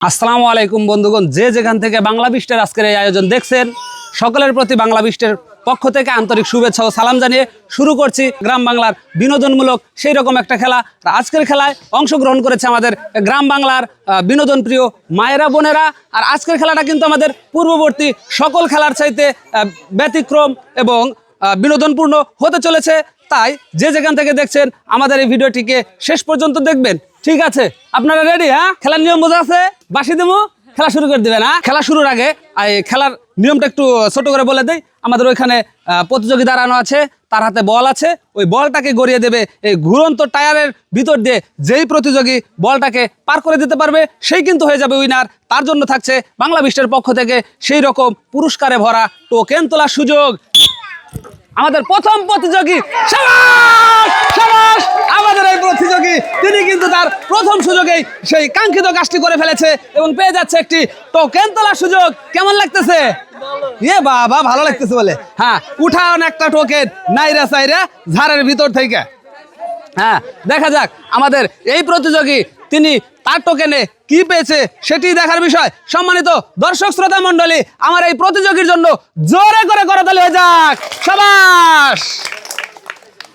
আসসালামু আলাইকুম বন্ধুগণ, যে যেখান থেকে বাংলা বিস্টের আজকের এই আয়োজন দেখছেন সকলের প্রতি বাংলা বিস্টের পক্ষ থেকে আন্তরিক শুভেচ্ছা ও সালাম জানিয়ে শুরু করছি গ্রাম বাংলার বিনোদনমূলক সেই রকম একটা খেলা। আজকের খেলায় অংশগ্রহণ করেছে আমাদের গ্রাম বাংলার বিনোদন প্রিয় মায়েরা বোনেরা। আর আজকের খেলাটা কিন্তু আমাদের পূর্ববর্তী সকল খেলার চাইতে ব্যতিক্রম এবং বিনোদনপূর্ণ হতে চলেছে। তাই যে যেখান থেকে দেখছেন আমাদের এই ভিডিওটিকে শেষ পর্যন্ত দেখবেন। ঠিক আছে, আপনারা রেডি? হ্যাঁ, খেলার নিয়ম বোঝা আছে? বাসি দেবো, খেলা শুরু করে দেবেন। হ্যাঁ, খেলা শুরুর আগে খেলার নিয়মটা একটু ছোট করে বলে দেই। আমাদের ওইখানে প্রতিযোগী দাঁড়ানো আছে, তার হাতে বল আছে। ওই বলটাকে গড়িয়ে দেবে এই ঘুরন্ত টায়ারের ভিতর দিয়ে। যেই প্রতিযোগী বলটাকে পার করে দিতে পারবে সেই কিন্তু হয়ে যাবে উইনার। তার জন্য থাকছে বাংলা বিস্টের পক্ষ থেকে সেই রকম পুরস্কারে ভরা টোকেন তোলার সুযোগ। আমাদের প্রথম প্রতিযোগী আমাদের এই প্রতিযোগী তিনি কিন্তু তার প্রথম সুযোগেই সেই কাঙ্ক্ষিত কাজটি করে ফেলেছে এবং পেয়ে যাচ্ছে একটি টোকেন তোলার সুযোগ। কেমন লাগতেছে? বাবা, ভালো লাগতেছে বলে। হ্যাঁ, উঠান একটা টোকেন নাইরা সাইরা ঝাড়ের ভিতর থেকে। হ্যাঁ, দেখা যাক আমাদের এই প্রতিযোগী তিনি তার টোকেনে কি পেয়েছে সেটি দেখার বিষয়। সম্মানিত দর্শক শ্রোতা মণ্ডলী, আমার এই প্রতিযোগীর জন্য জোরে করে করতালি হয়ে যাক। শাবাশ!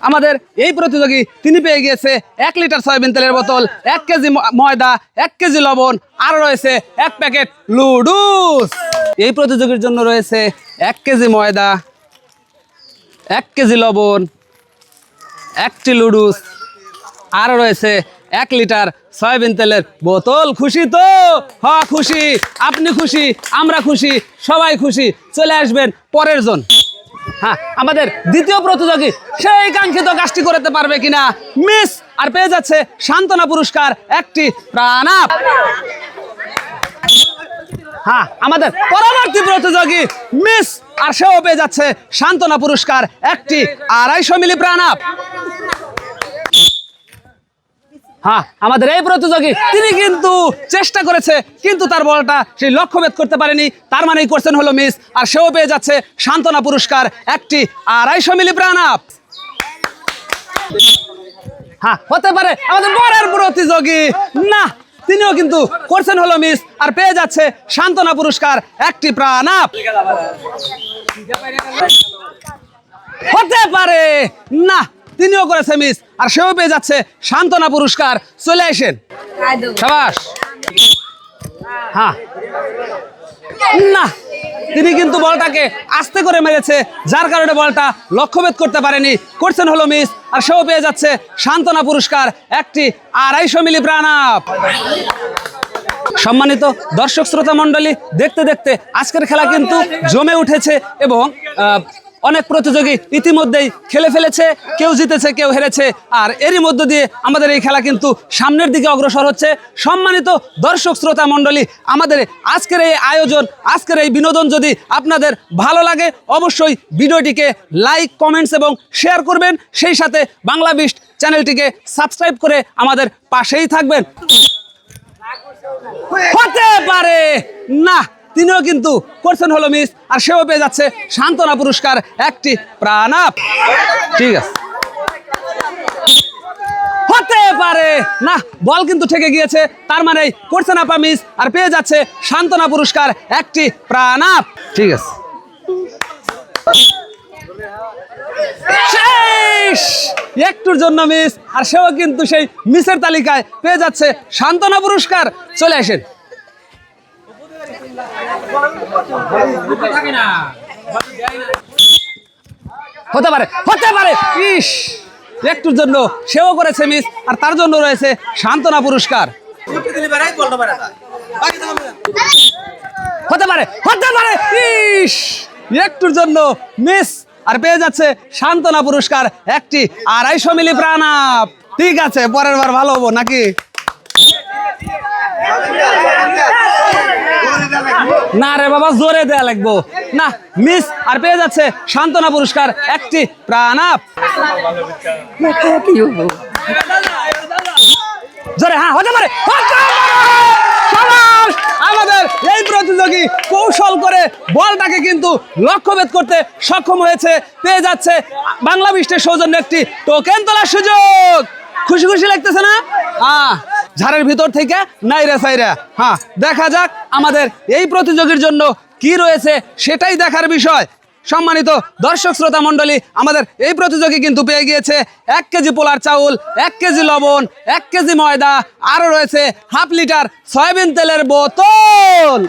আমাদের এই প্রতিযোগী তিনি পেয়ে গিয়েছে 1 লিটার সয়াবিন তেলের বোতল, 1 কেজি ময়দা, 1 কেজি লবণ, আর রয়েছে 1 প্যাকেট লুডুস। এই প্রতিযোগীর জন্য রয়েছে 1 কেজি ময়দা, 1 কেজি লবণ, 1টি লুডুস, আর রয়েছে 1 লিটার সয়াবিন তেলের বোতল। খুশি তো? হ্যাঁ খুশি, আপনি খুশি, আমরা খুশি, সবাই খুশি। চলে আসবেন পরের জন। হ্যাঁ, আমাদের দ্বিতীয় প্রতিযোগী সেই কাঙ্ক্ষিত কাজটি করতে পারবে কিনা মিস, আর পেয়ে যাচ্ছে সান্ত্বনা পুরস্কার একটি প্রাণ আপ। হ্যাঁ, আমাদের পরবর্তী প্রতিযোগী মিস, আর সেও পেয়ে যাচ্ছে সান্ত্বনা পুরস্কার একটি 250 মিলি প্রাণ আপ। হ্যাঁ, আমাদের এই প্রতিযোগী তিনি কিন্তু চেষ্টা করেছে কিন্তু তার বলটা সেই লক্ষ্যভেদ করতে পারেনি। তার মানেই করছেন হলো মিস, আর সেও পেয়ে যাচ্ছে সান্ত্বনা পুরস্কার একটি 250 মিলি প্রাণ আপ। হ্যাঁ, হতে পারে আমাদের পরের প্রতিযোগী না, তিনিও কিন্তু করছেন হলো মিস, আর পেয়ে যাচ্ছে সান্ত্বনা পুরস্কার একটি প্রাণ আপ। হতে পারে না, তিনিও করেছে মিস, আর সেও পেয়ে যাচ্ছে সান্ত্বনা পুরস্কার। চলে আসেন। শাবাশ! হ্যাঁ, না, তিনি কিন্তু বলটাকে আস্তে করে মেরেছে, যার কারণে বলটা লক্ষ্যভেদ করতে পারেনি। করছেন হলো মিস, আর সেও পেয়ে যাচ্ছে সান্ত্বনা পুরস্কার একটি 250 মিলি প্রাণ আপ। সম্মানিত দর্শক শ্রোতা মণ্ডলী, দেখতে দেখতে আজকের খেলা কিন্তু জমে উঠেছে এবং অনেক প্রতিযোগী ইতিমধ্যেই খেলে ফেলেছে। কেউ জিতেছে, কেউ হেরেছে, আর এরই মধ্য দিয়ে আমাদের এই খেলা কিন্তু সামনের দিকে অগ্রসর হচ্ছে। সম্মানিত দর্শক শ্রোতা মণ্ডলী, আমাদের আজকের এই আয়োজন, আজকের এই বিনোদন যদি আপনাদের ভালো লাগে অবশ্যই ভিডিওটিকে লাইক, কমেন্টস এবং শেয়ার করবেন। সেই সাথে বাংলা বিস্ট চ্যানেলটিকে সাবস্ক্রাইব করে আমাদের পাশেই থাকবেন। হতে পারে না, তিনিও কিন্তু করছেন হলো মিস, আর সেও পেয়ে যাচ্ছে সান্ত্বনা পুরস্কার একটি প্রাণ আপ। ঠিক আছে, হতে পারে না, বল কিন্তু ঠেকে গিয়েছে, তার মানে করছেন আপা মিস, আর পেয়ে যাচ্ছে সান্ত্বনা পুরস্কার একটি প্রাণ আপ। ঠিক আছে, শেষ। একটুর জন্য মিস, আর সেও কিন্তু সেই মিসের তালিকায় পেয়ে যাচ্ছে সান্ত্বনা পুরস্কার। চলে আসেন। হতে পারে, হতে পারে, ইস, একটুর জন্য সেও করেছে মিস, আর তার জন্য রয়েছে সান্ত্বনা পুরস্কার। হতে পারে, হতে পারে, ইস, একটুর জন্য মিস, আর পেয়ে যাচ্ছে সান্ত্বনা পুরস্কার একটি 250 মিলি প্রাণ আপ। ঠিক আছে, পরের বার ভালো হবো নাকি? না রে বাবা, জোরে দেয়া লাগবো না। মিস, আর পেয়ে যাচ্ছে সান্ত্বনা পুরস্কার একটি প্রাণ আপ। জোরে, হ্যাঁ, হতে পারে। আমাদের এই প্রতিযোগী কৌশল করে বলটাকে কিন্তু লক্ষ্যভেদ করতে সক্ষম হয়েছে। পেয়ে যাচ্ছে বাংলা বিস্টের সৌজন্য একটি টোকেন তোলার সুযোগ। খুশি খুশি লাগতেছে না? হ্যাঁ, ঝাড়ের ভিতর থেকে নাইরা সাইরা। হ্যাঁ, দেখা যাক আমাদের এই প্রতিযোগীর জন্য কি রয়েছে, সেটাই দেখার বিষয়। সম্মানিত দর্শক শ্রোতা মণ্ডলী, আমাদের এই প্রতিযোগী কিন্তু পেয়ে গিয়েছে 1 কেজি পোলার চাউল, 1 কেজি লবণ, 1 কেজি ময়দা, আরও রয়েছে হাফ লিটার সয়াবিন তেলের বোতল।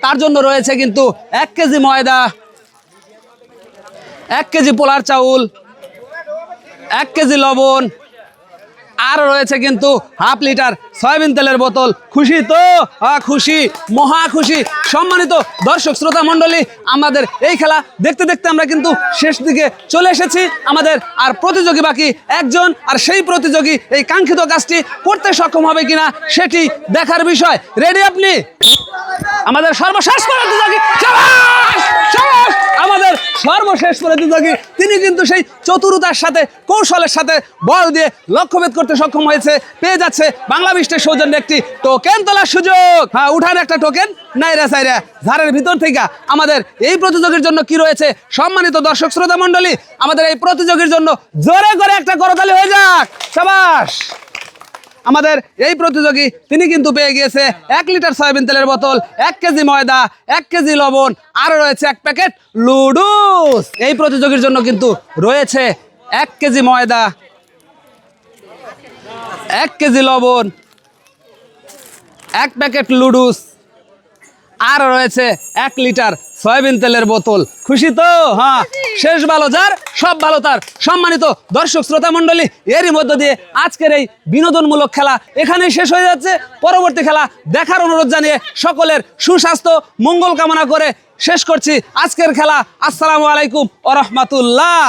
তার জন্য রয়েছে কিন্তু 1 কেজি ময়দা, 1 কেজি পোলার চাউল, 1 কেজি লবণ, আর রয়েছে কিন্তু হাফ লিটার সয়াবিন তেলের বোতল। খুশি তো? হ্যাঁ খুশি, মহা খুশি। সম্মানিত দর্শক শ্রোতা মণ্ডলী, আমাদের এই খেলা দেখতে দেখতে আমরা কিন্তু শেষ দিকে চলে এসেছি। আমাদের আর প্রতিযোগী বাকি একজন, আর সেই প্রতিযোগী এই কাঙ্ক্ষিত কাজটি করতে সক্ষম হবে কিনা সেটি দেখার বিষয়। রেডি আপনি? আমাদের সর্বশেষ প্রতিযোগী, শাবাশ! শাবাশ! আমাদের সর্বশেষ প্রতিযোগী, তিনি কিন্তু সেই চতুরতার সাথে, কৌশলের সাথে বল দিয়ে লক্ষ্যভেদ করতে সক্ষম হয়েছে। পেয়ে যাচ্ছে বাংলা বিষ্টের সৌজন্যে একটি টোকেন তোলার সুযোগ। হ্যাঁ, উঠান একটা টোকেন নাইরা সাইরা ঝাড়ের ভিতর থেকে। আমাদের এই প্রতিযোগীর জন্য কি রয়েছে সম্মানিত দর্শক শ্রোতা মণ্ডলী, আমাদের এই প্রতিযোগীর জন্য জোরে করে একটা করতালি হয়ে যাক। শাবাশ! আমাদের এই প্রতিযোগী, তিনি কিন্তু পেয়ে গিয়েছে 1 লিটার সয়াবিন তেলের বোতল, 1 কেজি ময়দা, 1 কেজি লবণ, আরও রয়েছে 1 প্যাকেট লুডুস। এই প্রতিযোগীর জন্য কিন্তু রয়েছে 1 কেজি ময়দা, 1 কেজি লবণ, 1 প্যাকেট লুডুস, আর রয়েছে 1 লিটার সয়াবিন তেলের বোতল। খুশি তো? হ্যাঁ, শেষ ভালো যার, সব ভালো তার। সম্মানিত দর্শক শ্রোতা মণ্ডলী, এরই মধ্য দিয়ে আজকের এই বিনোদনমূলক খেলা এখানেই শেষ হয়ে যাচ্ছে। পরবর্তী খেলা দেখার অনুরোধ জানিয়ে সকলের সুস্বাস্থ্য মঙ্গল কামনা করে শেষ করছি আজকের খেলা। আসসালামু আলাইকুম ওয়া রাহমাতুল্লাহ।